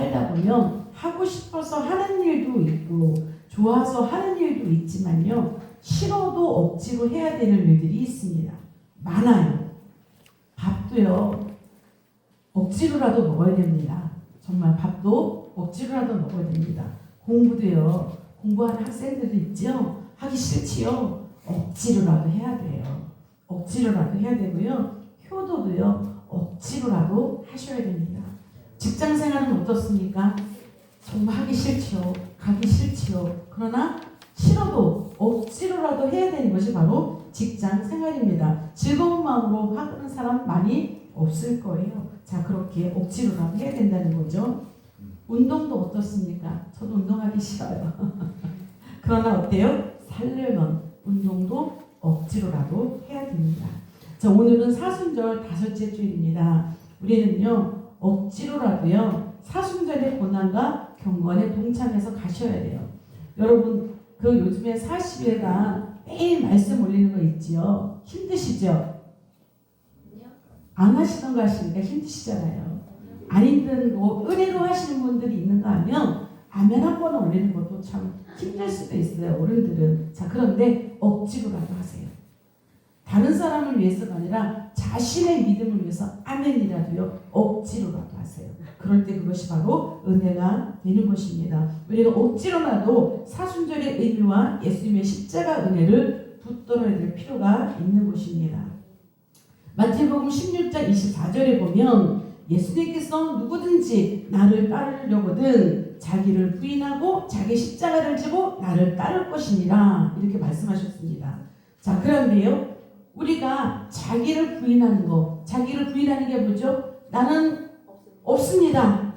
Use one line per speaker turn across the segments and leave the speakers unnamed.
살다 보면 하고 싶어서 하는 일도 있고 좋아서 하는 일도 있지만요. 싫어도 억지로 해야 되는 일들이 있습니다. 많아요. 밥도요. 억지로라도 먹어야 됩니다. 정말 밥도 억지로라도 먹어야 됩니다. 공부도요. 공부하는 학생들도 있죠. 하기 싫지요. 억지로라도 해야 돼요. 억지로라도 해야 되고요. 효도도요. 억지로라도 하셔야 됩니다. 직장생활은 어떻습니까? 정말 하기 싫지요. 가기 싫지요. 그러나 싫어도 억지로라도 해야 되는 것이 바로 직장생활입니다. 즐거운 마음으로 하는 사람 많이 없을 거예요. 자, 그렇게 억지로라도 해야 된다는 거죠. 운동도 어떻습니까? 저도 운동하기 싫어요. 그러나 어때요? 살려면 운동도 억지로라도 해야 됩니다. 자, 오늘은 사순절 5째 주일입니다. 우리는요, 억지로라도요, 사순절의 고난과 경건에 동참해서 가셔야 돼요. 여러분, 그 요즘에 40일간 매일 말씀 올리는 거 있지요? 힘드시죠? 안 하시던 거 하시니까 힘드시잖아요. 안 힘든 거, 은혜로 하시는 분들이 있는가 하면 아멘 한 번 올리는 것도 참 힘들 수도 있어요. 어른들은. 자, 그런데 억지로라도 하세요. 다른 사람을 위해서가 아니라 자신의 믿음을 위해서 아멘이라도요. 억지로라도 하세요. 그럴 때 그것이 바로 은혜가 되는 것입니다. 우리가 억지로라도 사순절의 의미와 예수님의 십자가 은혜를 붙들어야 될 필요가 있는 것입니다. 마태복음 16장 24절에 보면 예수님께서 누구든지 나를 따르려거든 자기를 부인하고 자기 십자가를 지고 나를 따를 것이니라 이렇게 말씀하셨습니다. 자, 그런데요. 우리가 자기를 부인하는 거, 자기를 부인하는 게 뭐죠? 나는 없습니다.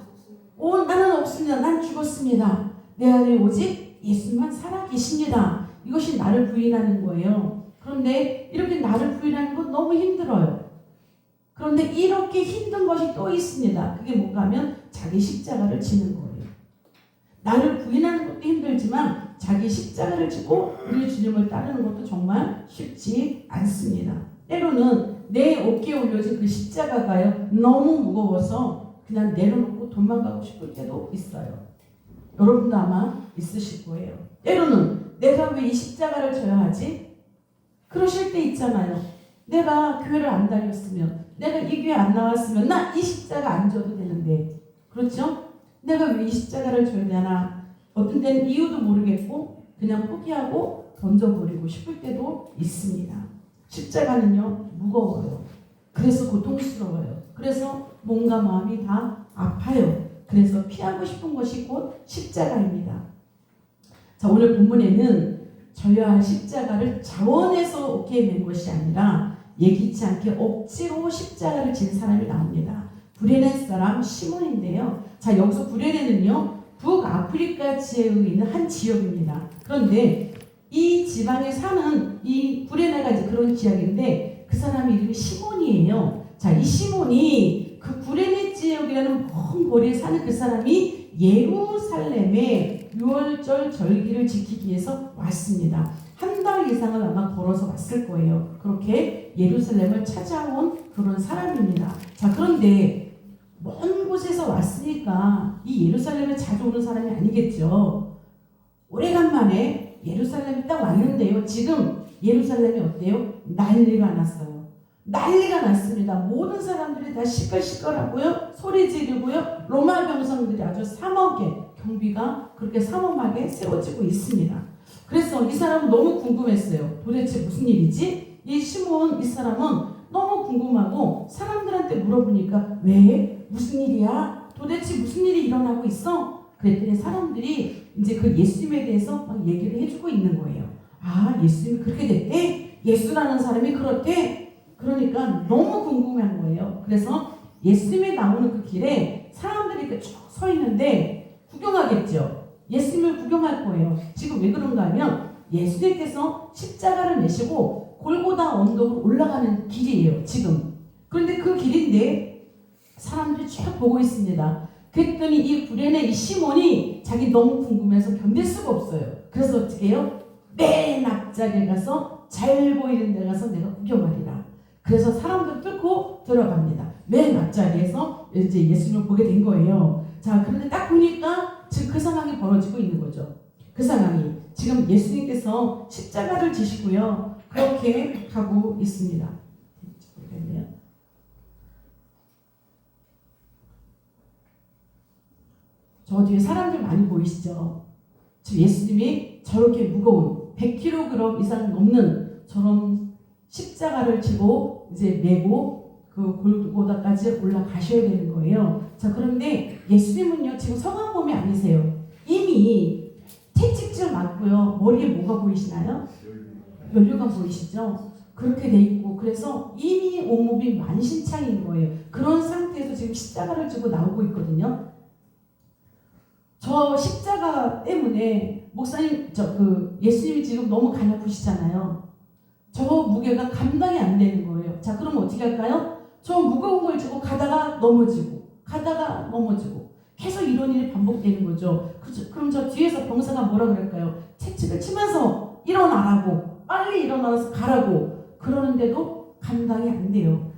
나는 없습니다. 난 죽었습니다. 내 안에 오직 예수만 살아계십니다. 이것이 나를 부인하는 거예요. 그런데 이렇게 나를 부인하는 건 너무 힘들어요. 그런데 이렇게 힘든 것이 또 있습니다. 그게 뭔가 하면 자기 십자가를 지는 거예요. 나를 부인하는 것도 힘들지만 자기 십자가를 지고 우리 주님을 따르는 것도 정말 쉽지 않습니다. 때로는 내 어깨에 올려진 그 십자가가요 너무 무거워서 그냥 내려놓고 도망가고 싶을 때도 있어요. 여러분도 아마 있으실 거예요. 때로는 내가 왜 이 십자가를 져야 하지? 그러실 때 있잖아요. 내가 교회를 안 다녔으면, 내가 이 교회 안 나왔으면 나 이 십자가 안 져도 되는데, 그렇죠? 내가 왜 이 십자가를 져야 되나? 어떤 때는 이유도 모르겠고 그냥 포기하고 던져버리고 싶을 때도 있습니다. 십자가는요 무거워요. 그래서 고통스러워요. 그래서 몸과 마음이 다 아파요. 그래서 피하고 싶은 것이 곧 십자가입니다. 자, 오늘 본문에는 져야 할 십자가를 자원해서 어깨에 맨 것이 아니라 예기치 않게 억지로 십자가를 진 사람이 나옵니다. 구레네 사람 시몬인데요. 자, 여기서 구레네는요 북아프리카 지역에 있는 한 지역입니다. 그런데 이 지방에 사는 이 구레네가 이제 그런 지역인데 그 사람 이름이 시몬이에요. 자, 이 시몬이 그 구레네 지역이라는 먼 거리에 사는 그 사람이 예루살렘에 유월절 절기를 지키기 위해서 왔습니다. 한 달 이상을 아마 걸어서 왔을 거예요. 그렇게 예루살렘을 찾아온 그런 사람입니다. 자, 그런데 먼 곳에서 왔으니까 이 예루살렘에 자주 오는 사람이 아니겠죠. 오래간만에 예루살렘에 딱 왔는데요. 지금 예루살렘이 어때요? 난리가 났어요. 난리가 났습니다. 모든 사람들이 다 시끌시끌하고요. 소리 지르고요. 로마 병성들이 아주 삼엄하게 경비가 그렇게 삼엄하게 세워지고 있습니다. 그래서 이 사람은 너무 궁금했어요. 도대체 무슨 일이지? 이 시몬 이 사람은 너무 궁금하고 사람들한테 물어보니까 왜? 무슨 일이야? 도대체 무슨 일이 일어나고 있어? 그랬더니 사람들이 이제 그 예수님에 대해서 막 얘기를 해주고 있는 거예요. 아, 예수님이 그렇게 됐대? 예수라는 사람이 그렇대? 그러니까 너무 궁금한 거예요. 그래서 예수님이 나오는 그 길에 사람들이 이렇게 쭉 서 있는데 구경하겠죠. 예수님을 구경할 거예요. 지금 왜 그런가 하면 예수님께서 십자가를 내시고 골고다 언덕으로 올라가는 길이에요. 지금. 그런데 그 길인데 사람들이 쭉 보고 있습니다. 그랬더니 이 구레네 이 시몬이 자기 너무 궁금해서 견딜 수가 없어요. 그래서 어떻게 해요? 맨 앞자리에 가서 잘 보이는 데 가서 내가 구경하리라. 그래서 사람들 뚫고 들어갑니다. 맨 앞자리에서 이제 예수님을 보게 된 거예요. 자, 그런데 딱 보니까 지금 그 상황이 벌어지고 있는 거죠. 그 상황이 지금 예수님께서 십자가를 지시고요. 그렇게 가고 있습니다. 저 뒤에 사람들 많이 보이시죠? 지금 예수님이 저렇게 무거운 100kg 이상 넘는 저런 십자가를 지고 이제 메고 그 골고다까지 올라가셔야 되는 거예요. 자, 그런데 예수님은요 지금 성한 몸이 아니세요. 이미 채찍질 맞고요. 머리에 뭐가 보이시나요? 연류관 보이시죠? 그렇게 돼 있고 그래서 이미 온몸이 만신창인 거예요. 그런 상태에서 지금 십자가를 지고 나오고 있거든요. 저 십자가 때문에 목사님 예수님이 지금 너무 가냘프시잖아요. 저 무게가 감당이 안 되는 거예요. 자, 그럼 어떻게 할까요? 저 무거운 걸 주고 가다가 넘어지고 계속 이런 일이 반복되는 거죠. 그럼 저 뒤에서 병사가 뭐라 그럴까요? 채찍을 치면서 일어나라고, 빨리 일어나서 가라고 그러는데도 감당이 안 돼요.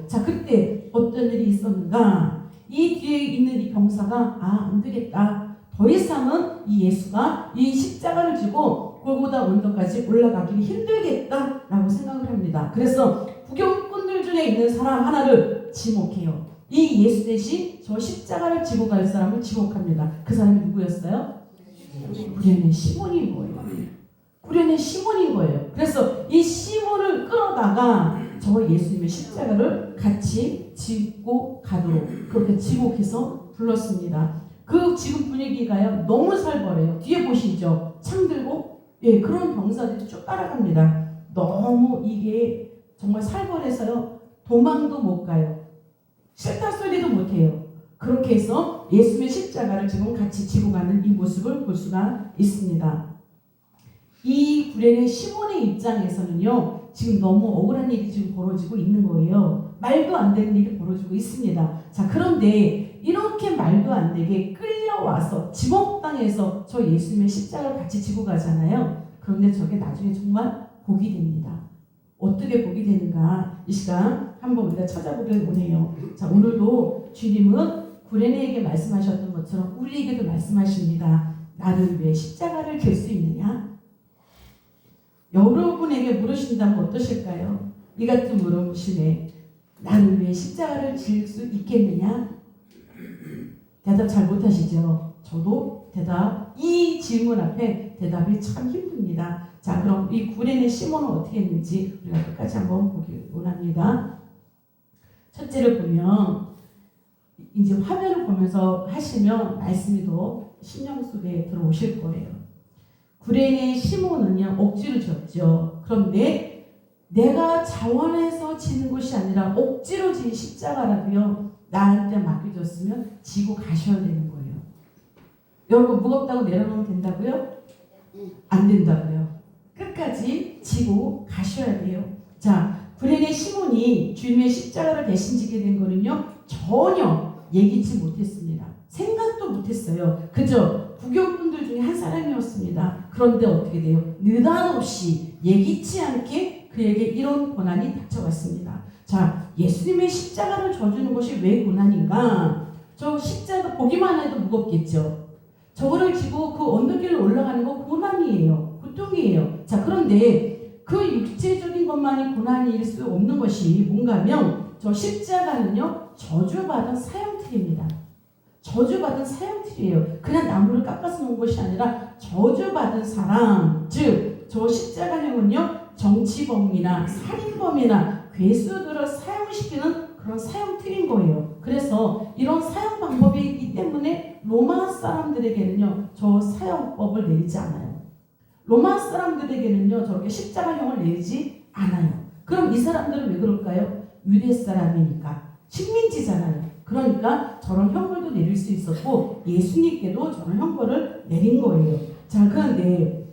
자, 그때 어떤 일이 있었는가? 이 뒤에 있는 이 병사가 안 되겠다. 더 이상은 이 예수가 이 십자가를 지고 골고다 언덕까지 올라가기 힘들겠다라고 생각을 합니다. 그래서 구경꾼들 중에 있는 사람 하나를 지목해요. 이 예수 대신 저 십자가를 지고 갈 사람을 지목합니다. 그 사람이 누구였어요? 구레네 시몬인 거예요. 그래서 이 시몬을 끌어다가 저 예수님의 십자가를 같이 짚고 가도록 그렇게 지목해서 불렀습니다. 그 지금 분위기가요 너무 살벌해요. 뒤에 보시죠. 창 들고 그런 병사들이 쭉 따라갑니다. 너무 이게 정말 살벌해서요 도망도 못 가요. 싫다 소리도 못 해요. 그렇게 해서 예수님의 십자가를 지금 같이 지고 가는 이 모습을 볼 수가 있습니다. 이 구레네 시몬의 입장에서는요 지금 너무 억울한 일이 지금 벌어지고 있는 거예요. 말도 안 되는 일이 벌어지고 있습니다. 자, 그런데 이렇게 말도 안 되게 끌려와서 지목당해서 저 예수님의 십자가를 같이 지고 가잖아요. 그런데 저게 나중에 정말 복이 됩니다. 어떻게 복이 되는가 이 시간 한번 우리가 찾아보길 원해요. 자, 오늘도 주님은 구레네에게 말씀하셨던 것처럼 우리에게도 말씀하십니다. 나를 왜 십자가를 질 수 있느냐? 여러분에게 물으신다면 어떠실까요? 이 같은 물음심에 나를 왜 십자가를 질 수 있겠느냐? 대답 잘 못하시죠? 저도 이 질문 앞에 대답이 참 힘듭니다. 자, 그럼 이 구레네 시몬은 어떻게 했는지 우리가 끝까지 한번 보기 원합니다. 첫째를 보면 이제 화면을 보면서 하시면 말씀이 더 신령 속에 들어오실 거예요. 구레네 시몬은요 억지로 졌죠. 그런데 내가 자원해서 지는 것이 아니라 억지로 진 십자가라고요 나한테 맡겨줬으면 지고 가셔야 되는 거예요. 여러분 무겁다고 내려놓으면 된다고요? 안 된다고요. 끝까지 지고 가셔야 돼요. 자, 구레네 시몬이 주님의 십자가를 대신 지게 된 거는요 전혀 예기치 못했습니다. 생각도 못했어요. 그저 구경꾼들 중에 한 사람이었습니다. 그런데 어떻게 돼요? 느닷없이 예기치 않게 그에게 이런 고난이 닥쳐왔습니다. 자, 예수님의 십자가를 져주는 것이 왜 고난인가? 저 십자가 보기만 해도 무겁겠죠. 저거를 지고 그 언덕길로 올라가는 거 고난이에요. 고통이에요. 자, 그런데 그 육체적인 것만이 고난일 수 없는 것이 뭔가면 저 십자가는요 저주받은 사형틀입니다. 저주받은 사형틀이에요. 그냥 나무를 깎아서 놓은 것이 아니라 저주받은 사람, 즉 저 십자가형은요 정치범이나 살인범이나 괴수들을 사형시키는 그런 사형틀인 거예요. 그래서 이런 사형 방법이 있기 때문에 로마 사람들에게는요 저 사형법을 내리지 않아요. 로마 사람들에게는요 저렇게 십자가형을 내리지 않아요. 그럼 이 사람들은 왜 그럴까요? 유대 사람이니까 식민지잖아요. 그러니까 저런 형벌도 내릴 수 있었고 예수님께도 저런 형벌을 내린 거예요. 자, 그런데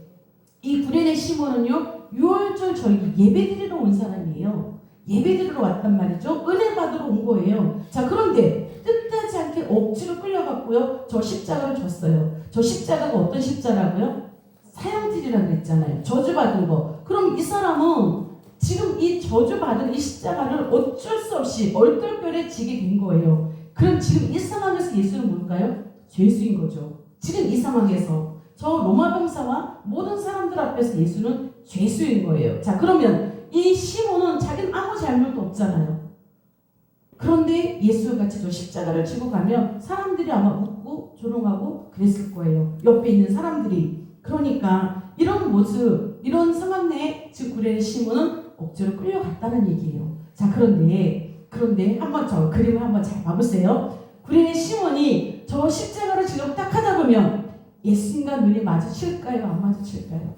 이 구레네 시몬은요 6월절 저희 예배드리러 온 사람이에요. 예배드리러 왔단 말이죠. 은혜 받으러 온 거예요. 자, 그런데 뜻하지 않게 억지로 끌려갔고요 저 십자가를 줬어요. 저 십자가가 어떤 십자가라고요? 사형틀이라고 했잖아요. 저주받은 거. 그럼 이 사람은 지금 이 저주받은 이 십자가를 어쩔 수 없이 얼떨결에 지게 된 거예요. 그럼 지금 이 상황에서 예수는 뭘까요? 죄수인 거죠. 지금 이 상황에서 저 로마 병사와 모든 사람들 앞에서 예수는 죄수인 거예요. 자, 그러면 이 시몬은 자기는 아무 잘못도 없잖아요. 그런데 예수가 같이 저 십자가를 지고 가면 사람들이 아마 웃고 조롱하고 그랬을 거예요. 옆에 있는 사람들이. 그러니까 이런 모습, 이런 상황 내에 지금 구레네 시몬은 억지로 끌려갔다는 얘기예요. 자, 그런데 한번 저 그림을 한번 잘 봐보세요. 구레네 시몬이 저 십자가를 지금 딱 하다 보면 예수님과 눈이 마주칠까요? 안 마주칠까요?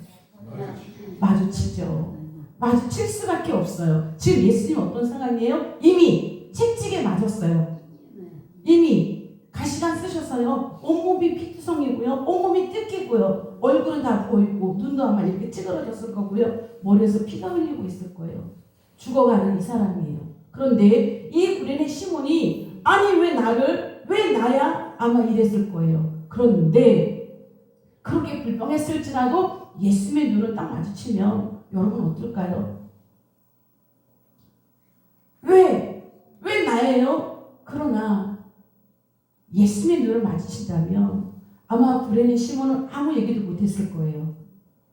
마주치죠. 마주칠 수밖에 없어요. 지금 예수님 어떤 상황이에요? 이미 채찍에 맞았어요. 이미 가시관 쓰셨어요. 온몸이 피투성이고요. 온몸이 뜯기고요. 얼굴은 다 보이고 눈도 아마 이렇게 찌그러졌을 거고요. 머리에서 피가 흘리고 있을 거예요. 죽어가는 이 사람이에요. 그런데 이 구레네 시몬이 아니 왜 나야? 아마 이랬을 거예요. 그런데 그렇게 불평했을지라도 예수님의 눈을 딱 마주치면 여러분 어떨까요? 왜 나예요? 그러나 예수님의 눈을 마주친다면 아마 구레네 시몬은 아무 얘기도 못했을 거예요.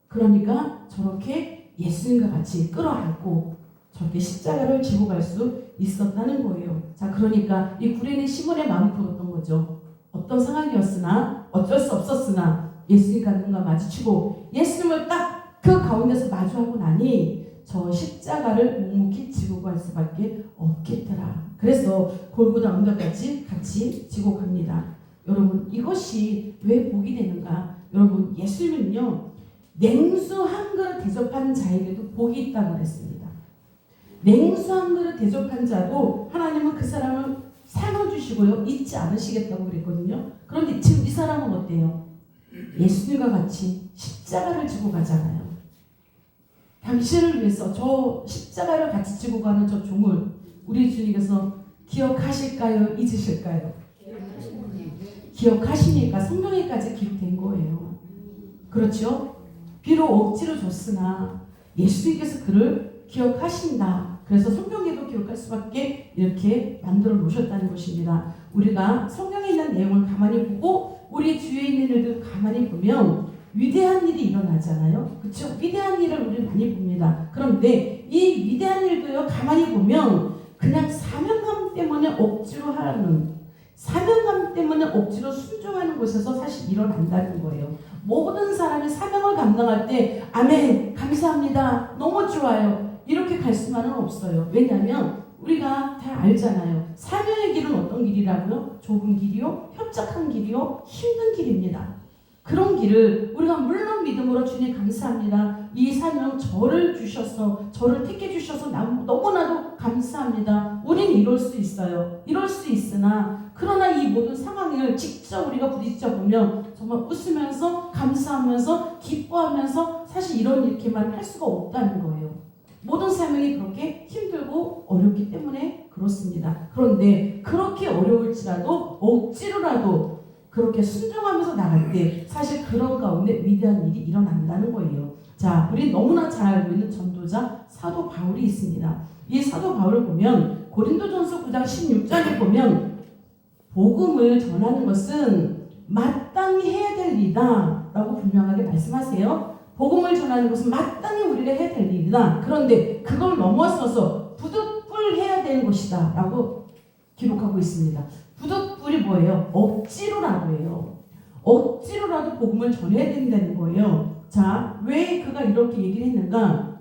그러니까 저렇게 예수님과 같이 끌어안고 저렇게 십자가를 지고 갈 수 있었다는 거예요. 자, 그러니까 이 구레네 시몬의 마음이 그랬던 거죠. 어떤 상황이었으나 어쩔 수 없었으나 예수님과 눈과 마주치고 예수님을 딱 그 가운데서 마주하고 나니 저 십자가를 묵묵히 지고 갈 수밖에 없겠더라. 그래서 골고다 언덕까지 같이 지고 갑니다. 여러분 이것이 왜 복이 되는가? 여러분 예수님은요 냉수 한 그릇 대접한 자에게도 복이 있다고 했습니다. 냉수 한 그릇 대접한 자도 하나님은 그 사람을 살려주시고요 잊지 않으시겠다고 그랬거든요. 그런데 지금 이 사람은 어때요? 예수님과 같이 십자가를 지고 가잖아요. 당신을 위해서 저 십자가를 같이 지고 가는 저 종을 우리 주님께서 기억하실까요? 잊으실까요? 기억하시니까 성경에까지 기록된 거예요. 그렇죠? 비록 억지로 줬으나 예수님께서 그를 기억하신다. 그래서 성경에도 기록할 수밖에 이렇게 만들어 놓으셨다는 것입니다. 우리가 성경에 있는 내용을 가만히 보고 우리 주위에 있는 일들 가만히 보면 위대한 일이 일어나잖아요. 그렇죠? 위대한 일을 우리 많이 봅니다. 그런데 이 위대한 일도요 가만히 보면 그냥 사명감 때문에 억지로 하는 사명감 때문에 억지로 순종하는 곳에서 사실 일어난다는 거예요. 모든 사람이 사명을 감당할 때 아멘 감사합니다 너무 좋아요 이렇게 갈 수만은 없어요. 왜냐하면 우리가 다 알잖아요. 사명의 길은 어떤 길이라고요? 좁은 길이요, 협착한 길이요, 힘든 길입니다. 그런 길을 우리가 물론 믿음으로 주님 감사합니다. 이 사명 저를 주셔서 저를 택해 주셔서 너무나도 감사합니다. 우린 이럴 수 있어요. 이럴 수 있으나 그러나 이 모든 상황을 직접 우리가 부딪혀 보면 정말 웃으면서 감사하면서 기뻐하면서 사실 이렇게만 할 수가 없다는 거예요. 모든 사명이 그렇게 힘들고 어렵기 때문에 그렇습니다. 그런데 그렇게 어려울지라도 억지로라도 그렇게 순종하면서 나갈 때 사실 그런 가운데 위대한 일이 일어난다는 거예요. 자, 우리 너무나 잘 알고 있는 전도자 사도 바울이 있습니다. 이 사도 바울을 보면 고린도전서 9장 16절에 보면 복음을 전하는 것은 마땅히 해야 될 일이다 라고 분명하게 말씀하세요. 복음을 전하는 것은 마땅히 우리가 해야 될 일이다. 그런데 그걸 넘어서서 부득불 해야 되는 것이다 라고 기록하고 있습니다. 부득불이 뭐예요? 억지로라도 해요. 억지로라도 복음을 전해야 된다는 거예요. 자, 왜 그가 이렇게 얘기를 했는가?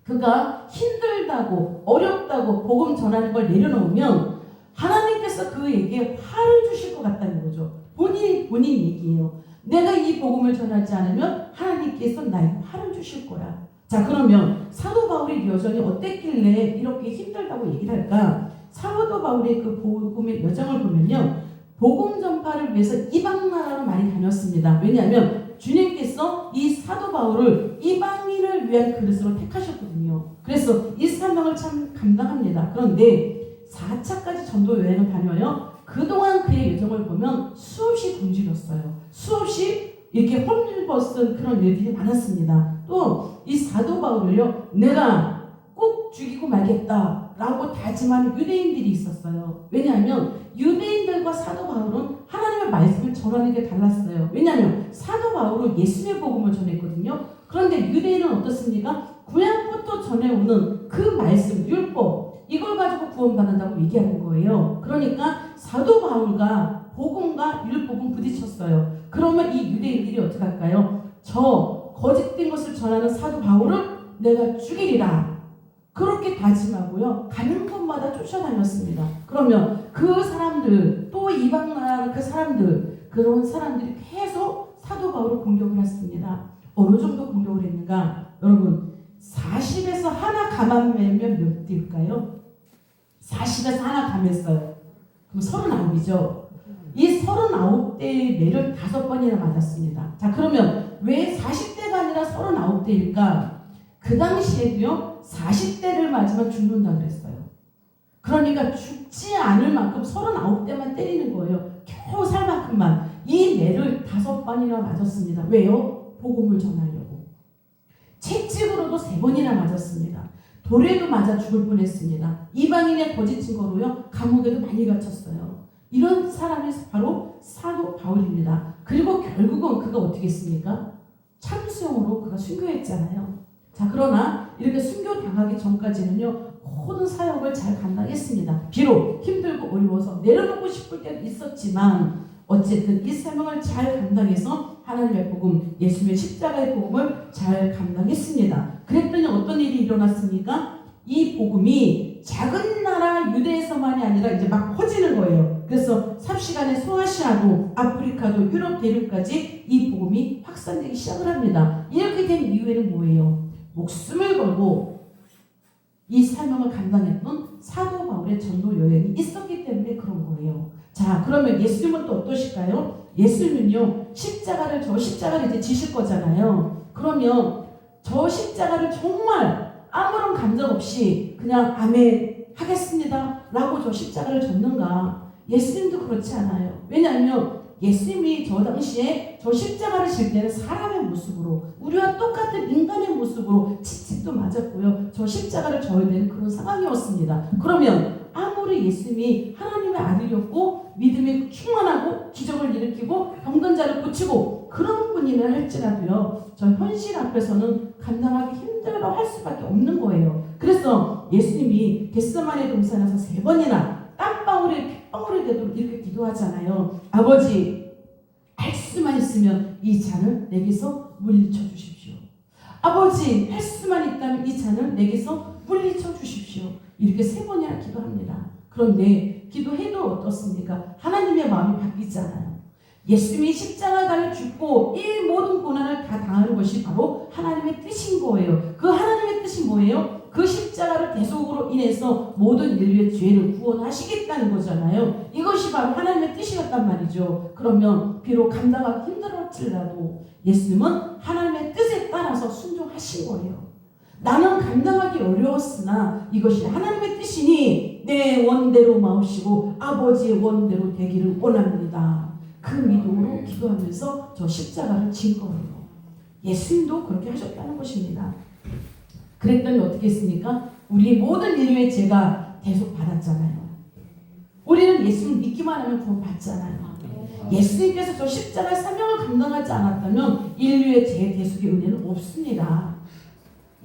그가 힘들다고 어렵다고 복음 전하는 걸 내려놓으면 하나님께서 그에게 화를 주실 것 같다는 거죠. 본인 얘기예요. 내가 이 복음을 전하지 않으면 하나님께서 나에게 화를 주실 거야. 자, 그러면 사도 바울의 여정이 어땠길래 이렇게 힘들다고 얘기를 할까? 사도 바울의 그 복음의 여정을 보면요, 복음 전파를 위해서 이방 나라로 많이 다녔습니다. 왜냐하면 주님께서 이 사도 바울을 이방인을 위한 그릇으로 택하셨거든요. 그래서 이 사명을 참 감당합니다. 그런데 4차까지 전도 여행을 다녀요. 그동안 그의 여정을 보면 수없이 굶주렸어요. 수없이 이렇게 헐벗은 그런 일들이 많았습니다. 또 이 사도 바울을요, 내가 꼭 죽이고 말겠다라고 다짐하는 유대인들이 있었어요. 왜냐하면 유대인들과 사도 바울은 하나님의 말씀을 전하는 게 달랐어요. 왜냐하면 사도 바울은 예수의 복음을 전했거든요. 그런데 유대인은 어떻습니까? 구약부터 전해오는 그 말씀, 율법, 이걸 가지고 구원받는다고 얘기하는 거예요. 그러니까 사도 바울과 복음과 율법은 부딪혔어요. 그러면 이 유대인들이 어떻게 할까요? 저 거짓된 것을 전하는 사도 바울을 내가 죽이리라. 그렇게 다짐하고요. 가는 곳마다 쫓아다녔습니다. 그러면 그 사람들, 또 이방 나라 그 사람들, 그런 사람들이 계속 사도 바울을 공격을 했습니다. 어느 정도 공격을 했는가? 여러분, 40에서 하나 감하면 몇 대일까요? 40에서 하나 감했어요. 그럼 39이죠. 이 39대의 매를 5번이나 맞았습니다. 자, 그러면 왜 40대가 아니라 39대일까? 그 당시에도요, 40대를 맞으면 죽는다 그랬어요. 그러니까 죽지 않을 만큼 39대만 때리는 거예요. 겨우 살 만큼만. 이 매를 5번이나 맞았습니다. 왜요? 복음을 전하려고. 채찍으로도 3번이나 맞았습니다. 돌에도 맞아 죽을 뻔했습니다. 이방인의 거짓 증거로요, 감옥에도 많이 갇혔어요. 이런 사람이 바로 사도 바울입니다. 그리고 결국은 그가 어떻게 했습니까? 참수형으로 그가 순교했잖아요. 자, 그러나 이렇게 순교당하기 전까지는요, 모든 사역을 잘 감당했습니다. 비록 힘들고 어려워서 내려놓고 싶을 때도 있었지만 어쨌든 이 사명을 잘 감당해서 하나님의 복음, 예수님의 십자가의 복음을 잘 감당했습니다. 그랬더니 어떤 일이 일어났습니까? 이 복음이 작은 나라 유대에서만이 아니라 이제 막 퍼지는 거예요. 그래서 삽시간에 소아시아도, 아프리카도, 유럽 대륙까지 이 복음이 확산되기 시작을 합니다. 이렇게 된 이유에는 뭐예요? 목숨을 걸고 이 사명을 감당했던 사도 바울의 전도 여행이 있었기 때문에 그런 거예요. 자, 그러면 예수님은 또 어떠실까요? 예수님은요, 저 십자가를 이제 지실 거잖아요. 그러면 저 십자가를 정말 아무런 감정 없이 그냥 아멘 하겠습니다 라고 저 십자가를 졌는가? 예수님도 그렇지 않아요. 왜냐하면 예수님이 저 당시에 저 십자가를 질 때는 사람의 모습으로, 우리와 똑같은 인간의 모습으로 채찍도 맞았고요, 저 십자가를 져야 되는 그런 상황이었습니다. 그러면 아무리 예수님이 하나님의 아들이었고 믿음이 충만하고 기적을 일으키고 병든 자를 고치고 그런 분이라 할지라도요, 저 현실 앞에서는 감당하기 힘들어 할 수밖에 없는 거예요. 그래서 예수님이 겟세마네 동산에서 3번이나 땀방울에 핏방울이 되도록 이렇게 기도하잖아요. 아버지, 할 수만 있으면 이 잔을 내게서 물리쳐 주십시오. 아버지, 할 수만 있다면 이 잔을 내게서 물리쳐 주십시오. 이렇게 3번이나 기도합니다. 그런데 기도해도 어떻습니까? 하나님의 마음이 바뀌지 않아요. 예수님이 십자가 달려 죽고 이 모든 고난을 다 당하는 것이 바로 하나님의 뜻인 거예요. 그 하나님의 뜻이 뭐예요? 그 십자가를 대속으로 인해서 모든 인류의 죄를 구원하시겠다는 거잖아요. 이것이 바로 하나님의 뜻이었단 말이죠. 그러면 비록 감당하기 힘들었지라도 예수님은 하나님의 뜻에 따라서 순종하신 거예요. 나는 감당하기 어려웠으나 이것이 하나님의 뜻이니 내 원대로 마옵시고 아버지의 원대로 되기를 원합니다. 그 믿음으로 기도하면서 저 십자가를 진 거예요. 예수님도 그렇게 하셨다는 것입니다. 그랬더니 어떻게 했습니까? 우리 모든 인류의 죄가 대속 받았잖아요. 우리는 예수님 믿기만 하면 구원 받잖아요. 예수님께서 저 십자가의 사명을 감당하지 않았다면 인류의 죄 대속의 은혜는 없습니다.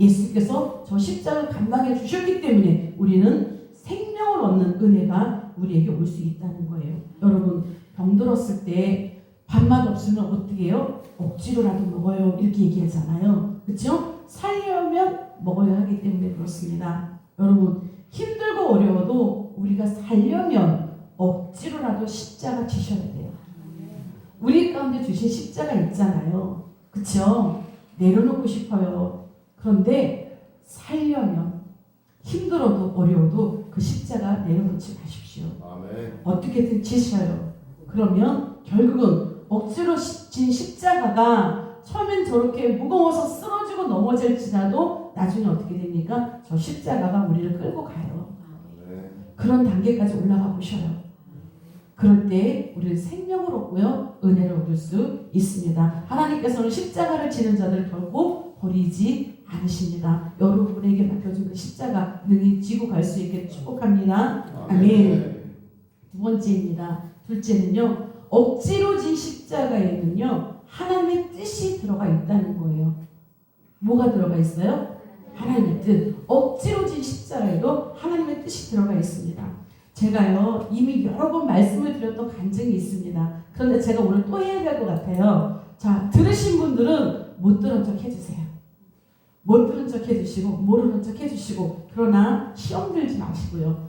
예수님께서 저 십자가를 감당해 주셨기 때문에 우리는 생명을 얻는 은혜가 우리에게 올 수 있다는 거예요. 여러분, 병들었을 때 밥맛 없으면 어떻게 해요? 억지로라도 먹어요. 이렇게 얘기하잖아요. 그렇죠? 살려면 먹어야 하기 때문에 그렇습니다. 여러분, 힘들고 어려워도 우리가 살려면 억지로라도 십자가 지셔야 돼요. 우리 가운데 주신 십자가 있잖아요. 그렇죠? 내려놓고 싶어요. 그런데 살려면 힘들어도 어려워도 그 십자가 내려놓지 마십시오. 아멘. 어떻게든 지셔요. 그러면 결국은 억지로 진 십자가가 처음엔 저렇게 무거워서 쓰러지고 넘어질지라도 나중에 어떻게 됩니까? 저 십자가가 우리를 끌고 가요. 그런 단계까지 올라가 보셔요. 그럴 때 우리는 생명을 얻고요, 은혜를 얻을 수 있습니다. 하나님께서는 십자가를 지는 자들을 결코 버리지 않으십니다. 여러분에게 맡겨준 그 십자가 능히 지고 갈 수 있게 축복합니다. 아멘. 두 번째입니다. 둘째는요, 억지로 진 십자가에는요 하나님의 뜻이 들어가 있다는 거예요. 뭐가 들어가 있어요? 하나님의 뜻. 억지로 진 십자가에도 하나님의 뜻이 들어가 있습니다. 제가요 이미 여러 번 말씀을 드렸던 간증이 있습니다. 그런데 제가 오늘 또 해야 될 것 같아요. 자, 들으신 분들은 못 들은 척 해주세요. 못 들은 척 해주시고 모르는 척 해주시고, 그러나 시험 들지 마시고요.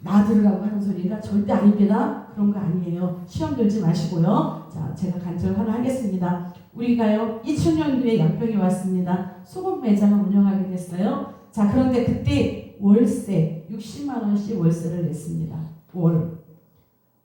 나 들으라고 하는 소리가 절대 아닙니다. 그런 거 아니에요. 시험 들지 마시고요. 자, 제가 간증을 하나 하겠습니다. 우리가요 2000년도에 양평에 왔습니다. 소금 매장을 운영하게 됐어요. 자, 그런데 그때 월세 60만 원씩 월세를 냈습니다. 월.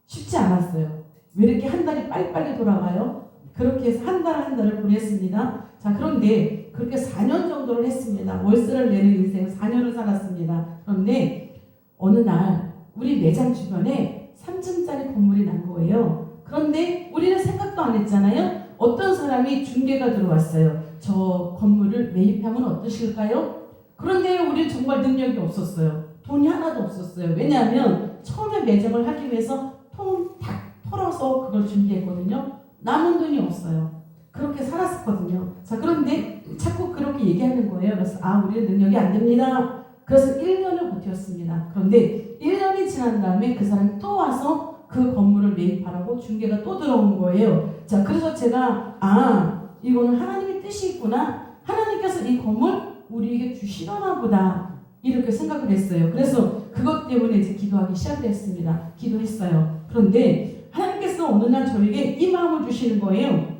쉽지 않았어요. 왜 이렇게 한 달이 빨리빨리 돌아가요? 그렇게 해서 한 달을 보냈습니다. 자, 그런데 그렇게 4년 정도를 했습니다. 월세를 내는 인생 4년을 살았습니다. 그런데 어느 날 우리 매장 주변에 3층짜리 건물이 난 거예요. 그런데 우리는 생각도 안 했잖아요. 어떤 사람이 중개가 들어왔어요. 저 건물을 매입하면 어떠실까요? 그런데 우리는 정말 능력이 없었어요. 돈이 하나도 없었어요. 왜냐하면 처음에 매장을 하기 위해서 통 다 털어서 그걸 준비했거든요. 남은 돈이 없어요. 그렇게 살았었거든요. 자, 그런데 자꾸 그렇게 얘기하는 거예요. 그래서 우리는 능력이 안 됩니다. 그래서 1년을 버텼습니다. 그런데 1년이 지난 다음에 그 사람이 또 와서 그 건물을 매입하라고 중개가 또 들어온 거예요. 자, 그래서 제가 이거는 하나님의 뜻이 있구나. 하나님께서 이 건물 우리에게 주시려나 보다. 이렇게 생각을 했어요. 그래서 그것 때문에 이제 기도하기 시작했습니다. 기도했어요. 그런데 하나님께서 어느 날 저에게 이 마음을 주시는 거예요.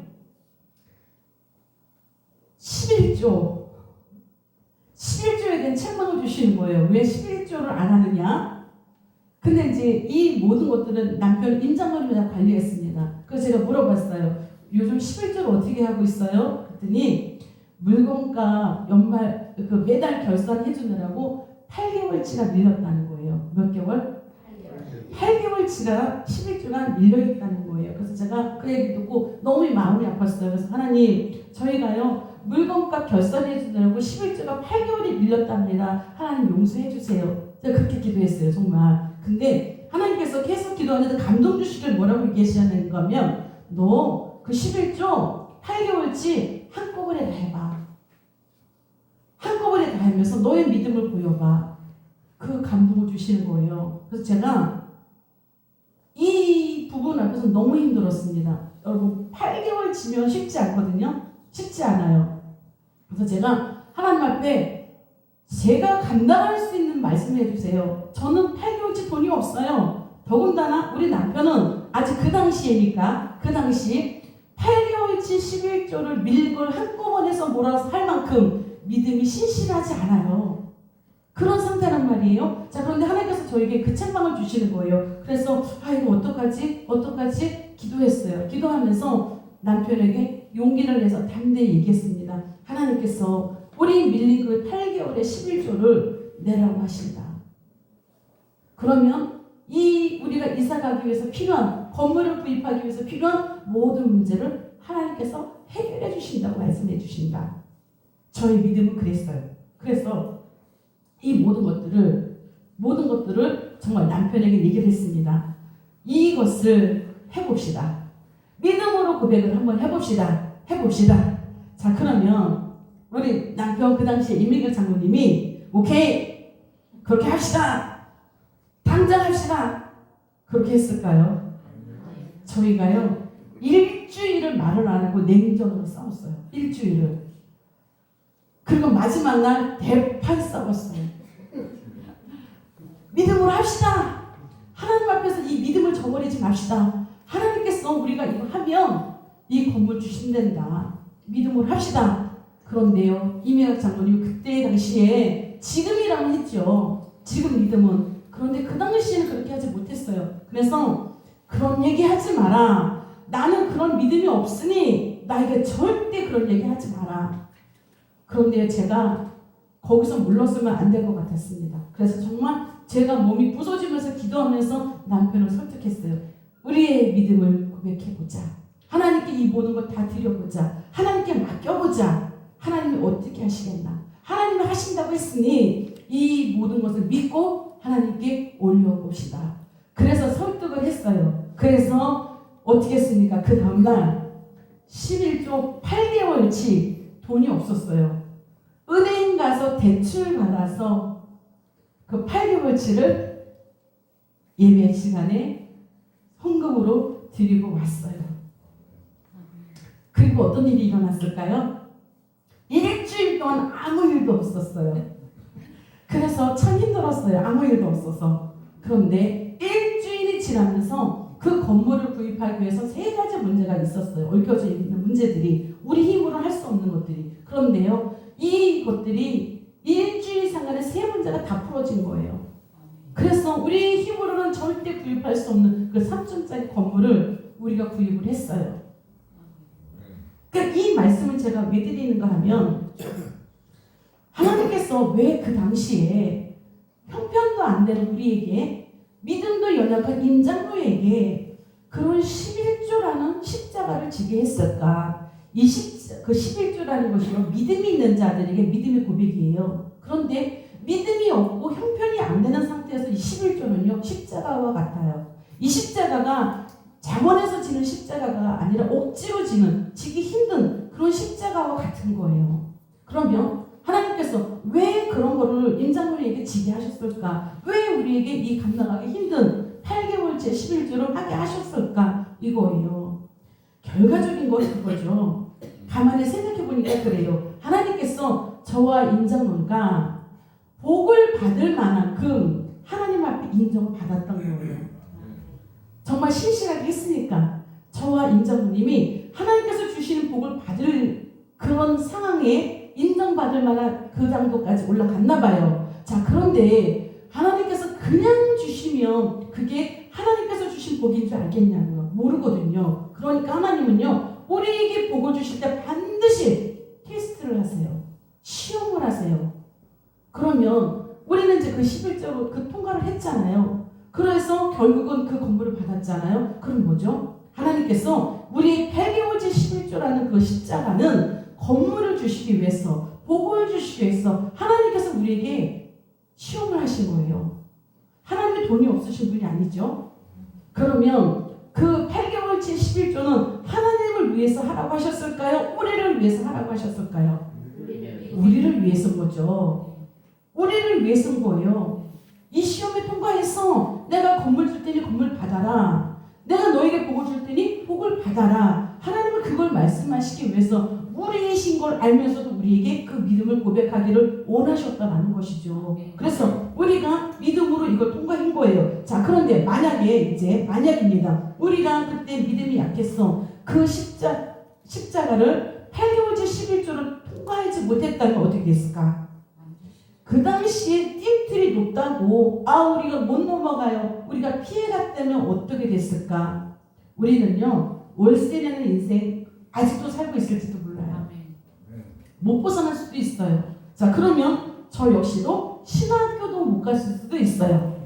11조에 대한 책망을 주시는 거예요. 왜 11조를 안 하느냐? 근데 이제 이 모든 것들은 남편 임장모님이 다 관리했습니다. 그래서 제가 물어봤어요. 요즘 11조를 어떻게 하고 있어요? 그랬더니 물건값 연말 매달 결산해 주느라고 8개월치가 밀렸다는 거예요. 몇 개월? 8개월치가 11조가 밀려있다는 거예요. 그래서 제가 그 얘기 듣고 너무 마음이 아팠어요. 그래서 하나님, 저희가요 물건값 결산해 주느라고 11조가 8개월이 밀렸답니다. 하나님 용서해 주세요. 제가 그렇게 기도했어요. 정말. 근데 하나님께서 계속 기도하는데 감동 주시길 뭐라고 얘기하시는 거면, 너 그 11조 8개월치 한꺼번에 다 해봐. 한꺼번에 다 하면서 너의 믿음을 보여봐. 그 감동을 주시는 거예요. 그래서 제가 이 부분 앞에서 너무 힘들었습니다. 여러분 8개월 지면 쉽지 않거든요. 쉽지 않아요. 그래서 제가 하나님 앞에 제가 감당할 수 있는 말씀을 해주세요. 저는 8개월치 돈이 없어요. 더군다나 우리 남편은 아직 그 당시에니까 그 당시 8개월치 11조를 밀걸 한꺼번에서 몰아서 할 만큼 믿음이 신실하지 않아요. 그런 상태란 말이에요. 자, 그런데 하나님께서 저에게 그 책망을 주시는 거예요. 그래서 이거 어떡하지? 기도했어요. 기도하면서 남편에게 용기를 내서 담대히 얘기했습니다. 하나님께서 우리 밀린 그 8개월의 11조를 내라고 하신다. 그러면 우리가 이사 가기 위해서 필요한 건물을 구입하기 위해서 필요한 모든 문제를 하나님께서 해결해 주신다고 말씀해 주신다. 저의 믿음은 그랬어요. 그래서 이 모든 것들을 정말 남편에게 얘기를 했습니다. 이것을 해봅시다. 믿음으로 고백을 한번 해봅시다. 자, 그러면 우리 남편 그 당시에 임민경 장로님이 오케이, 그렇게 합시다. 당장 합시다. 그렇게 했을까요? 저희가요 일주일을 말을 안 하고 냉정으로 싸웠어요. 일주일을. 그리고 마지막 날 대판 싸웠어요. 믿음으로 합시다. 하나님 앞에서 이 믿음을 저버리지 맙시다. 하나님께서 우리가 이거 하면 이 건물 주신단다. 믿음으로 합시다. 그런데요, 이명학 장로님 그때 당시에 지금이라고 했죠. 지금 믿음은. 그런데 그 당시에는 그렇게 하지 못했어요. 그래서 그런 얘기 하지 마라. 나는 그런 믿음이 없으니 나에게 절대 그런 얘기 하지 마라. 그런데 제가 거기서 물러서면 안 될 것 같았습니다. 그래서 정말 제가 몸이 부서지면서 기도하면서 남편을 설득했어요. 우리의 믿음을 고백해보자. 하나님께 이 모든 걸 다 드려보자. 하나님께 맡겨보자. 하나님이 어떻게 하시겠나? 하나님이 하신다고 했으니 이 모든 것을 믿고 하나님께 올려봅시다. 그래서 설득을 했어요. 그래서 어떻게 했습니까? 그 다음날 11조 8개월치 돈이 없었어요. 은행 가서 대출 받아서 그 8개월치를 예배 시간에 헌금으로 드리고 왔어요. 그리고 어떤 일이 일어났을까요? 일주일 동안 아무 일도 없었어요. 그래서 참 힘들었어요. 아무 일도 없어서. 그런데 일주일이 지나면서 그 건물을 구입하기 위해서 3가지 문제가 있었어요. 얽혀져 있는 문제들이. 우리 힘으로 할 수 없는 것들이. 그런데요, 이것들이 일주일 상간에 3문제가 다 풀어진 거예요. 그래서 우리 힘으로는 절대 구입할 수 없는 그 3층짜리 건물을 우리가 구입을 했어요. 그러니까 이 말씀을 제가 왜 드리는가 하면, 하나님께서 왜 그 당시에 형편도 안 되는 우리에게, 믿음도 연약한 임장로에게 그런 11조라는 십자가를 지게 했을까? 그 11조라는 것이요, 믿음이 있는 자들에게 믿음의 고백이에요. 그런데 믿음이 없고 형편이 안 되는 상태에서 이 11조는요, 십자가와 같아요. 이 십자가가 자원해서 지는 십자가가 아니라 억지로 지기 힘든 그런 십자가와 같은 거예요. 그러면 하나님께서 왜 그런 거를 임장로에게 지게 하셨을까? 왜 우리에게 이 감당하기 힘든 8개월째 11조를 하게 하셨을까? 이거예요. 결과적인 것이 그거죠. 가만히 생각해 보니까 그래요. 하나님께서 저와 임장로가 복을 받을 만한 그 하나님 앞에 인정을 받았던 거예요. 정말 신실하게 했으니까 저와 임장로님이 하나님께서 주시는 복을 받을 그런 상황에 인정받을 만한 그 정도까지 올라갔나 봐요. 자, 그런데 하나님께서 그냥 주시면 그게 하나님께서 주신 복인 줄 알겠냐고요. 모르거든요. 그러니까 하나님은요, 우리에게 복을 주실 때 반드시 테스트를 하세요. 시험을 하세요. 그러면 우리는 이제 그 11조로 그 통과를 했잖아요. 그래서 결국은 그 건물을 받았잖아요. 그럼 뭐죠? 하나님께서 우리 8개월째 11조라는 그 십자가는 건물을 주시기 위해서, 복을 주시기 위해서 하나님께서 우리에게 시험을 하신 거예요. 하나님이 돈이 없으신 분이 아니죠. 그러면 그 8개월째 11조는 하나님을 위해서 하라고 하셨을까요? 우리를 위해서 하라고 하셨을까요? 우리를 위해서인 거죠. 우리를 위해서인 거예요. 이 시험에 통과해서 내가 건물 줄 테니 건물 받아라. 내가 너에게 복을 줄 테니 복을 받아라. 하나님은 그걸 말씀하시기 위해서 우리이신 걸 알면서도 우리에게 그 믿음을 고백하기를 원하셨다는 것이죠. 그래서 우리가 믿음으로 이걸 통과한 거예요. 자, 그런데 만약입니다. 우리가 그때 믿음이 약했어. 그 십자가를 8개월째 11조를 통과하지 못했다면 어떻게 됐을까? 그 당시에 띠틀이 높다고 우리가 못 넘어가요. 우리가 피해갔다면 어떻게 됐을까? 우리는요, 월세 내는 인생 아직도 살고 있을지도 몰라요. 못 벗어날 수도 있어요. 자, 그러면 저 역시도 신학교도 못 갔을 수도 있어요.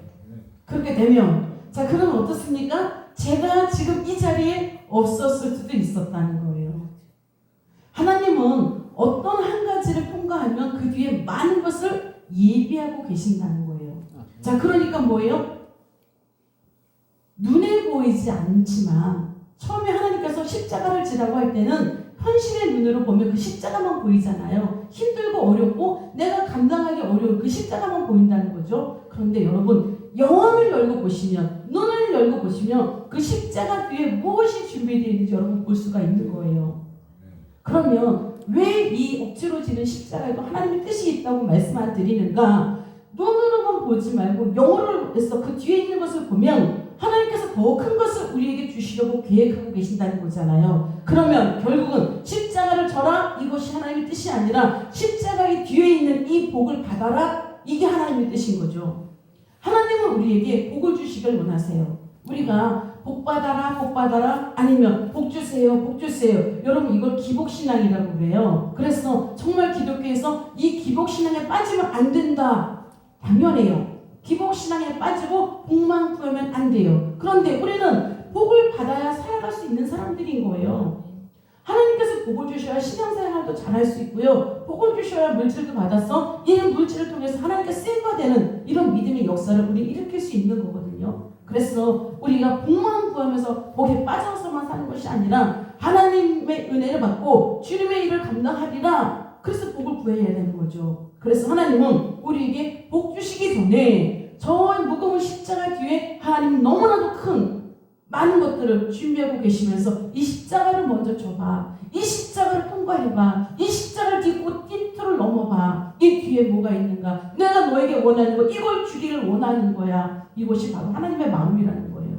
그렇게 되면, 자, 그러면 어떻습니까? 제가 지금 이 자리에 없었을 수도 있었다는 거예요. 하나님은 어떤 한 가지를 통과하면 그 뒤에 많은 것을 예비하고 계신다는 거예요. 자, 그러니까 뭐예요? 눈에 보이지 않지만 처음에 하나님께서 십자가를 지라고 할 때는 현실의 눈으로 보면 그 십자가만 보이잖아요. 힘들고 어렵고 내가 감당하기 어려운 그 십자가만 보인다는 거죠. 그런데 여러분, 영혼을 열고 보시면, 눈을 열고 보시면 그 십자가 뒤에 무엇이 준비되어 있는지 여러분 볼 수가 있는 거예요. 그러면 왜 이 억지로 지는 십자가에도 하나님의 뜻이 있다고 말씀을 드리는가? 눈으로만 보지 말고 영으로 해서 그 뒤에 있는 것을 보면 하나님께서 더 큰 것을 우리에게 주시려고 계획하고 계신다는 거잖아요. 그러면 결국은 십자가를 져라, 이것이 하나님의 뜻이 아니라 십자가의 뒤에 있는 이 복을 받아라, 이게 하나님의 뜻인 거죠. 하나님은 우리에게 복을 주시길 원하세요. 우리가 복 받아라 아니면 복 주세요. 여러분, 이걸 기복신앙이라고 그래요. 그래서 정말 기독교에서 이 기복신앙에 빠지면 안 된다. 당연해요. 기복신앙에 빠지고 복만 구하면 안 돼요. 그런데 우리는 복을 받아야 살아갈 수 있는 사람들인 거예요. 하나님께서 그래서 복을 주셔야 신앙생활도 잘할 수 있고요. 복을 주셔야 물질도 받아서 이 물질을 통해서 하나님께 쓰임과 되는 이런 믿음의 역사를 우리 일으킬 수 있는 거거든요. 그래서 우리가 복만 구하면서 복에 빠져서만 사는 것이 아니라 하나님의 은혜를 받고 주님의 일을 감당하리라. 그래서 복을 구해야 되는 거죠. 그래서 하나님은 우리에게 복 주시기 전에 저 무거운 십자가 뒤에 하나님 너무나도 큰 많은 것들을 준비하고 계시면서 이 십자가를 먼저 줘봐. 이 십자가를 통과해봐. 이 십자가를 딛고 띠틀을 넘어봐. 이 뒤에 뭐가 있는가? 내가 너에게 원하는 거 이걸 주기를 원하는 거야. 이것이 바로 하나님의 마음이라는 거예요.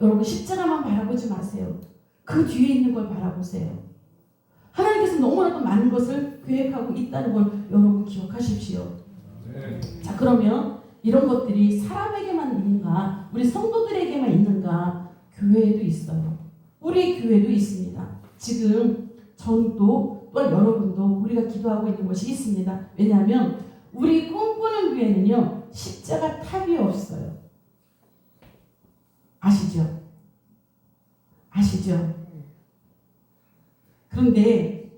여러분 십자가만 바라보지 마세요. 그 뒤에 있는 걸 바라보세요. 하나님께서 너무나도 많은 것을 계획하고 있다는 걸 여러분 기억하십시오. 자, 그러면 이런 것들이 사람에게만 있는가? 우리 성도들에게만 있는가? 교회에도 있어요. 우리 교회도 있습니다. 지금 저도 또한 여러분도 우리가 기도하고 있는 것이 있습니다. 왜냐하면 우리 꿈꾸는 교회는요, 십자가 탑이 없어요. 아시죠? 아시죠? 그런데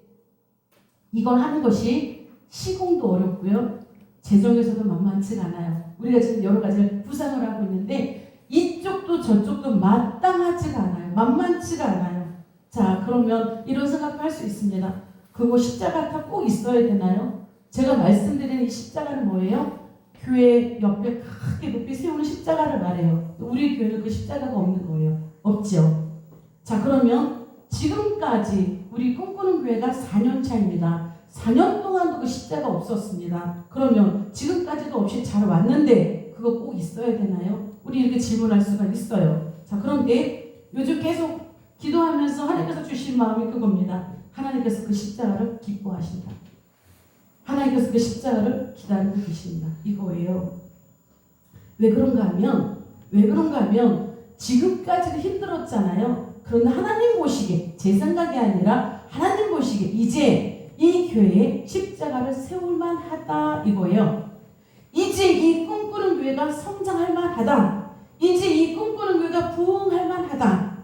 이걸 하는 것이 시공도 어렵고요. 재정에서도 만만치가 않아요. 우리가 지금 여러 가지 구상을 하고 있는데 이쪽도 저쪽도 마땅하지가 않아요. 만만치가 않아요. 자, 그러면 이런 생각도 할 수 있습니다. 그거 십자가 탑 꼭 있어야 되나요? 제가 말씀드리는 이 십자가는 뭐예요? 교회 옆에 크게 높이 세우는 십자가를 말해요. 우리 교회는 그 십자가가 없는 거예요. 없죠. 자, 그러면 지금까지 우리 꿈꾸는 교회가 4년 차입니다. 4년 동안도 그 십자가 없었습니다. 그러면 지금까지도 없이 잘 왔는데 그거 꼭 있어야 되나요? 우리 이렇게 질문할 수가 있어요. 자, 그런데 요즘 계속 기도하면서 하나님께서 주신 마음이 그겁니다. 하나님께서 그 십자가를 기뻐하신다. 하나님께서 그 십자가를 기다리고 계십니다. 이거예요. 왜 그런가 하면 지금까지도 힘들었잖아요. 그런데 하나님 보시기에, 제 생각이 아니라 하나님 보시기에 이제 이 교회에 십자가를 세울만 하다 이거예요. 이제 이 꿈꾸는 교회가 성장할 만하다. 이제 이 꿈꾸는 교회가 부흥할 만하다.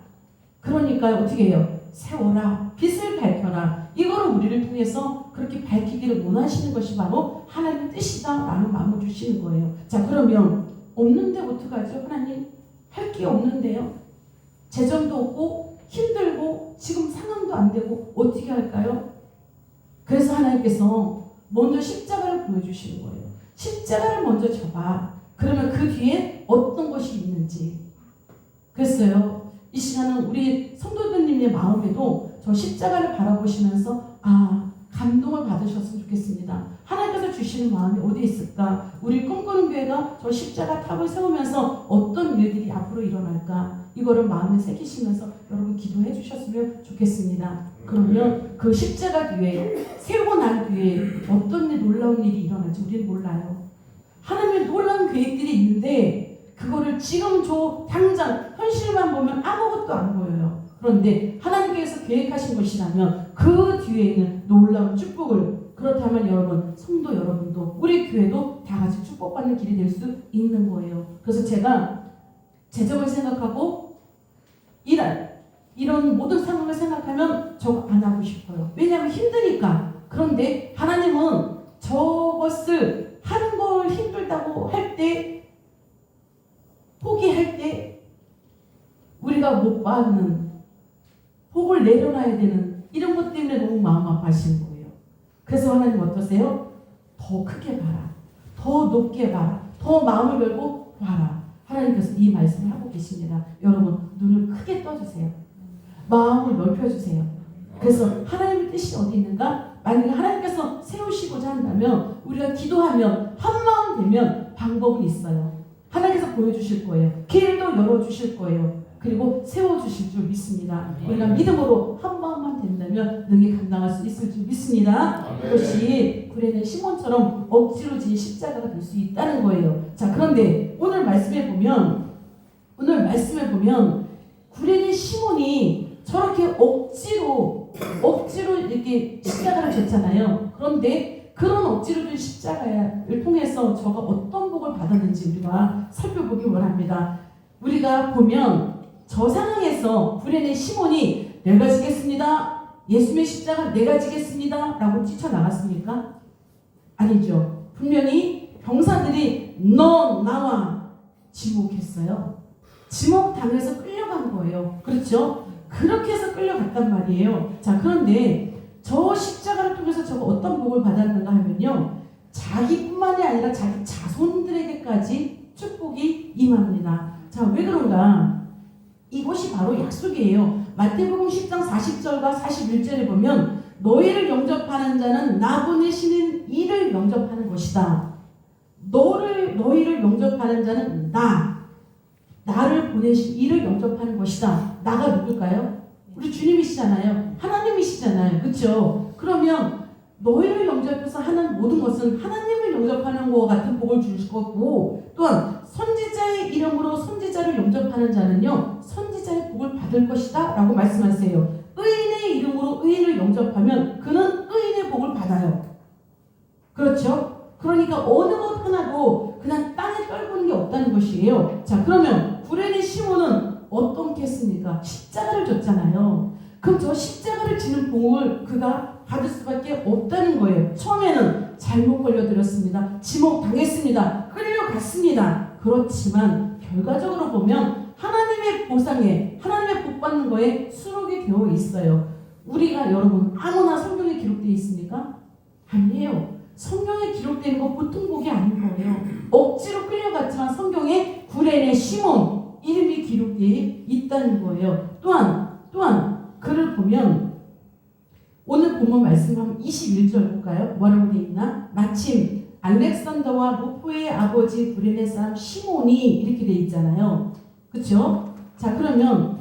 그러니까 어떻게 해요? 세워라. 빛을 밝혀라. 이거를 우리를 통해서 그렇게 밝히기를 원하시는 것이 바로 하나님의 뜻이다라는 마음을 주시는 거예요. 자, 그러면 없는데 어떡하죠? 하나님 할 게 없는데요. 재정도 없고 힘들고 지금 상황도 안 되고 어떻게 할까요? 그래서 하나님께서 먼저 십자가를 보여주시는 거예요. 십자가를 먼저 줘봐. 그러면 그 뒤에 어떤 것이 있는지. 그랬어요. 이 시간은 우리 성도들님의 마음에도 저 십자가를 바라보시면서 감동을 받으셨으면 좋겠습니다. 하나님께서 주시는 마음이 어디 있을까? 우리 꿈꾸는 교회가 저 십자가 탑을 세우면서 어떤 일들이 앞으로 일어날까? 이거를 마음에 새기시면서 여러분 기도해 주셨으면 좋겠습니다. 그러면 그 십자가 뒤에 세우고 난 뒤에 어떤 놀라운 일이 일어날지 우리는 몰라요. 하나님의 놀라운 계획들이 있는데 그거를 지금 당장 현실만 보면 아무것도 안 보여요. 그런데 하나님께서 계획하신 것이라면 그 뒤에는 놀라운 축복을, 그렇다면 여러분, 성도 여러분도 우리 교회도 다 같이 축복받는 길이 될 수 있는 거예요. 그래서 제가 재정을 생각하고 이런 모든 상황을 생각하면 저거 안 하고 싶어요. 왜냐하면 힘드니까. 그런데 하나님은 저것을 하는 걸 힘들다고 할 때, 포기할 때 우리가 못 받는 복을 내려놔야 되는 이런 것 때문에 너무 마음 아파하시는 거예요. 그래서 하나님 어떠세요? 더 크게 봐라. 더 높게 봐라. 더 마음을 열고 봐라. 하나님께서 이 말씀을 하고 계십니다. 여러분 눈을 크게 떠주세요. 마음을 넓혀주세요. 그래서 하나님의 뜻이 어디 있는가? 만약에 하나님께서 세우시고자 한다면 우리가 기도하면 한마음 되면 방법은 있어요. 하나님께서 보여주실 거예요. 길도 열어주실 거예요. 그리고 세워주실 줄 믿습니다. 우리가 믿음으로 한 마음만 된다면 능히 감당할 수 있을 줄 믿습니다. 그것이 구레네 시몬처럼 억지로 지은 십자가가 될 수 있다는 거예요. 자, 그런데 오늘 말씀에 보면 구레네 시몬이 저렇게 억지로 이렇게 십자가를 졌잖아요. 그런데 그런 억지로 준 십자가를 통해서 저가 어떤 복을 받았는지 우리가 살펴보기 원합니다. 우리가 보면 저 상황에서 구레네 시몬이 내가 지겠습니다. 예수님의 십자가 내가 지겠습니다. 라고 뛰쳐나갔습니까? 아니죠. 분명히 병사들이 너 나와 지목했어요. 지목당해서 끌려간 거예요. 그렇죠? 그렇게 해서 끌려갔단 말이에요. 자, 그런데 저 십자가를 통해서 저가 어떤 복을 받았는가 하면요, 자기뿐만이 아니라 자기 자손들에게까지 축복이 임합니다. 자, 왜 그런가? 이것이 바로 약속이에요. 마태복음 10장 40절과 41절에 보면 너희를 영접하는 자는 나 보내시는 이를 영접하는 것이다. 너희를 영접하는 자는 나를 보내신 이를 영접하는 것이다. 나가 누굴까요? 우리 주님이시잖아요. 하나님이시잖아요. 그렇죠? 그러면 너희를 영접해서 하는 모든 것은 하나님을 영접하는 것과 같은 복을 주실 거고, 또한 선지자의 이름으로 선지자를 영접하는 자는요 선지자의 복을 받을 것이다 라고 말씀하세요. 의인의 이름으로 의인을 영접하면 그는 의인의 복을 받아요. 그렇죠? 그러니까 어느 것 하나도 그냥 땅에 떨구는 게 없다는 것이에요. 자, 그러면 구레네 시몬은 어떻게 했습니까? 십자가를 졌잖아요. 그럼 저 십자가를 지는 복을 그가 받을 수밖에 없다는 거예요. 처음에는 잘못 걸려들었습니다. 지목당했습니다. 끌려갔습니다. 그렇지만 결과적으로 보면 하나님의 보상에, 하나님의 복 받는 거에 수록이 되어 있어요. 우리가 여러분 아무나 성경에 기록되어 있습니까? 아니에요. 성경에 기록되는 거 보통 복이 아닌 거예요. 억지로 끌려갔지만 성경에 구레네 시몬 이름이 기록되어 있다는 거예요. 또한 글을 보면 오늘 본문 말씀 한번 21절 볼까요? 뭐라고 되어 있나? 마침 알렉산더와 루포의 아버지 구레네 사람 시몬이 이렇게 되어 있잖아요. 그렇죠? 자, 그러면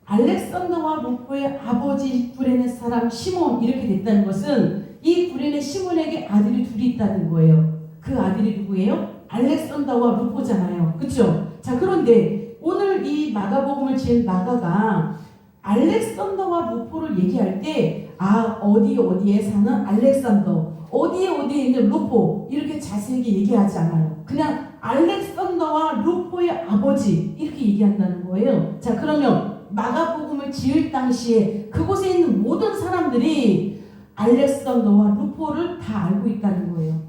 알렉산더와 루포의 아버지 구레네 사람 시몬 이렇게 됐다는 것은 이 구레네 시몬에게 아들이 둘이 있다는 거예요. 그 아들이 누구예요? 알렉산더와 루포잖아요. 그렇죠? 자, 그런데 오늘 이 마가복음을 지은 마가가 알렉산더와 루포를 얘기할 때 어디에 사는 알렉산더, 어디에 있는 루포 이렇게 자세하게 얘기하지 않아요. 그냥 알렉산더와 루포의 아버지 이렇게 얘기한다는 거예요. 자, 그러면 마가복음을 지을 당시에 그곳에 있는 모든 사람들이 알렉산더와 루포를 다 알고 있다는 거예요.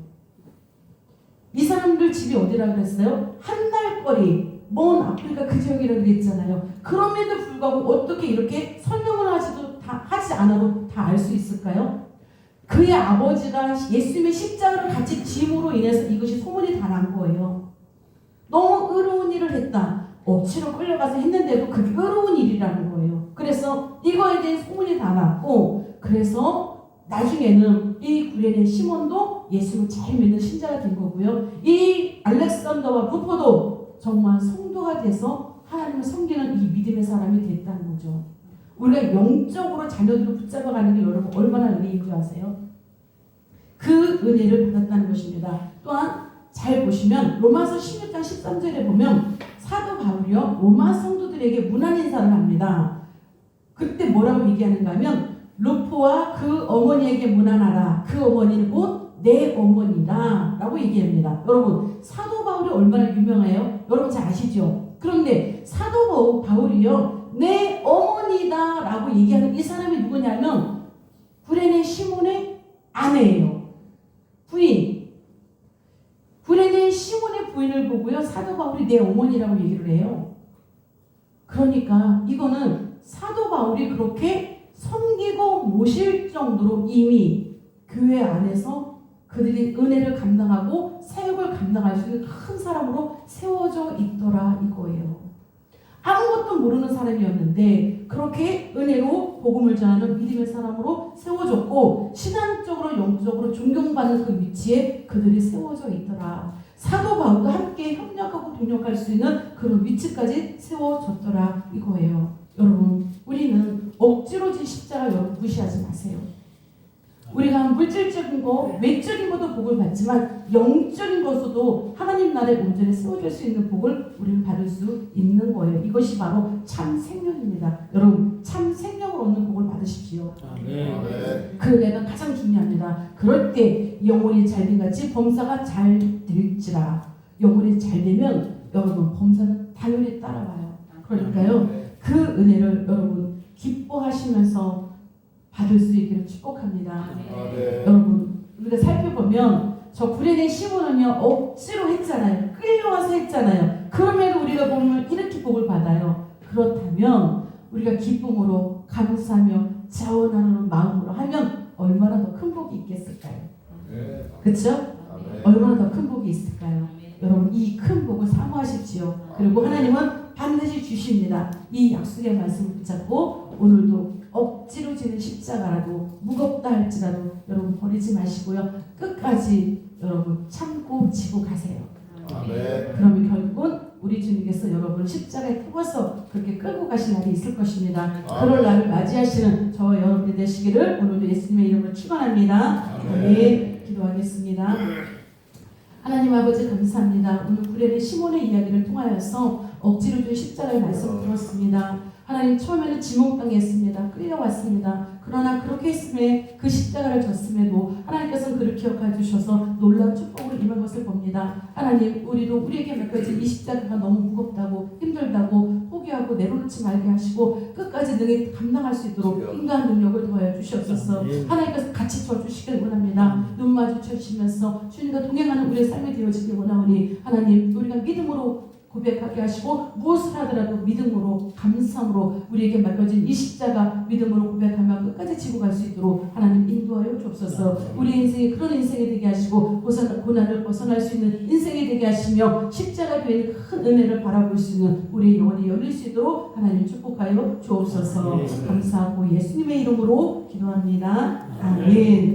이 사람들 집이 어디라고 그랬어요? 한 달 거리 먼 아프리카 그 지역이라고 그랬잖아요. 그럼에도 불구하고 어떻게 이렇게 설명을 하지 않아도 다 알 수 있을까요? 그의 아버지가 예수님의 십자가를 같이 짐으로 인해서 이것이 소문이 다 난 거예요. 너무 의로운 일을 했다. 억지로 끌려가서 했는데도 그게 의로운 일이라는 거예요. 그래서 이거에 대한 소문이 다 났고, 그래서 나중에는 이 구레네 시몬도 예수를 잘 믿는 신자가 된 거고요. 이 알렉산더와 루포도 정말 성도가 돼서 하나님을 섬기는 이 믿음의 사람이 됐다는 거죠. 우리가 영적으로 자녀들을 붙잡아가는 게 여러분 얼마나 은혜인 줄 아세요? 그 은혜를 받았다는 것입니다. 또한 잘 보시면 로마서 16장 13절에 보면 사도 바울이요 로마 성도들에게 문안 인사를 합니다. 그때 뭐라고 얘기하는가 하면 루포와 그 어머니에게 문안하라. 그 어머니는 곧 내 어머니다 라고 얘기합니다. 여러분 사도 바울이 얼마나 유명해요? 여러분 잘 아시죠? 그런데 사도 바울이요 내 어머니다 라고 얘기하는 이 사람이 누구냐면 구레네 시몬의 아내예요. 부인. 구레네 시몬의 부인을 보고요 사도 바울이 내 어머니라고 얘기를 해요. 그러니까 이거는 사도 바울이 그렇게 섬기고 모실 정도로 이미 교회 안에서 그들이 은혜를 감당하고 사역을 감당할 수 있는 큰 사람으로 세워져 있더라 이거예요. 아무것도 모르는 사람이었는데 그렇게 은혜로 복음을 전하는 믿음의 사람으로 세워졌고 신앙적으로 영적으로 존경받는 그 위치에 그들이 세워져 있더라. 사도 바울과 함께 협력하고 동력할 수 있는 그런 위치까지 세워졌더라 이거예요. 여러분 우리는 억지로 진 십자가 여러분 무시하지 마세요. 우리가 물질적인 거, 외적인 것도 복을 받지만 영적인 것으로도 하나님 나라의 온전히 세워질 수 있는 복을 우리는 받을 수 있는 거예요. 이것이 바로 참 생명입니다. 여러분 참 생명을 얻는 복을 받으십시오. 그 내가 가장 중요합니다. 그럴 때 영혼이 잘된 같이 범사가 잘 될지라. 영혼이 잘 되면 여러분 범사는 당연히 따라와요. 그러니까요 그 은혜를 여러분 기뻐하시면서 받을 수 있기를 축복합니다.
네.
여러분, 우리가 살펴보면 저 구레네 시몬은요 억지로 했잖아요. 끌려와서 했잖아요. 그럼에도 우리가 보면 이렇게 복을 받아요. 그렇다면 우리가 기쁨으로 감사하며 자원하는 마음으로 하면 얼마나 더 큰 복이 있겠을까요?
네.
그렇죠? 얼마나 더 큰 복이 있을까요? 여러분 이 큰 복을 사모하십시오. 그리고 하나님은 반드시 주십니다. 이 약속의 말씀을 붙잡고 오늘도 억지로 지는 십자가라도 무겁다 할지라도 여러분 버리지 마시고요. 끝까지 여러분 참고 지고 가세요. 그러면 결국은 우리 주님께서 여러분을 십자가에 태워서 그렇게 끌고 가신 날이 있을 것입니다. 그럴 날을 맞이하시는 저와 여러분이 되시기를 오늘도 예수님의 이름으로 축원합니다. 아멘. 기도하겠습니다. 하나님 아버지 감사합니다. 오늘 구레네 시몬의 이야기를 통하여서 억지로 준 십자가의 말씀을 들었습니다. 하나님 처음에는 지목당했습니다. 끌려왔습니다. 그러나 그렇게 했음에 그 십자가를 졌음에도 하나님께서는 그를 기억해 주셔서 놀라운 축복을 임한 것을 봅니다. 하나님 우리도 우리에게 맡겨진 이 십자가가 너무 무겁다고 힘들다고 포기하고 내려놓지 말게 하시고 끝까지 능히 감당할 수 있도록 인간 능력을 더하여 주시옵소서. 하나님께서 같이 져주시길 원합니다. 눈 마주쳐주시면서 주님과 동행하는 우리의 삶이 되어지길 원하오니 하나님 우리가 믿음으로 고백하게 하시고 무엇을 하더라도 믿음으로 감사함으로 우리에게 맡겨진 이 십자가 믿음으로 고백하며 끝까지 지고 갈 수 있도록 하나님 인도하여 주옵소서. 우리 인생이 그런 인생이 되게 하시고 고난을 벗어날 수 있는 인생이 되게 하시며 십자가 되는 큰 은혜를 바라볼 수 있는 우리의 영혼이 열릴 수 있도록 하나님 축복하여 주옵소서. 감사하고 예수님의 이름으로 기도합니다. 아멘.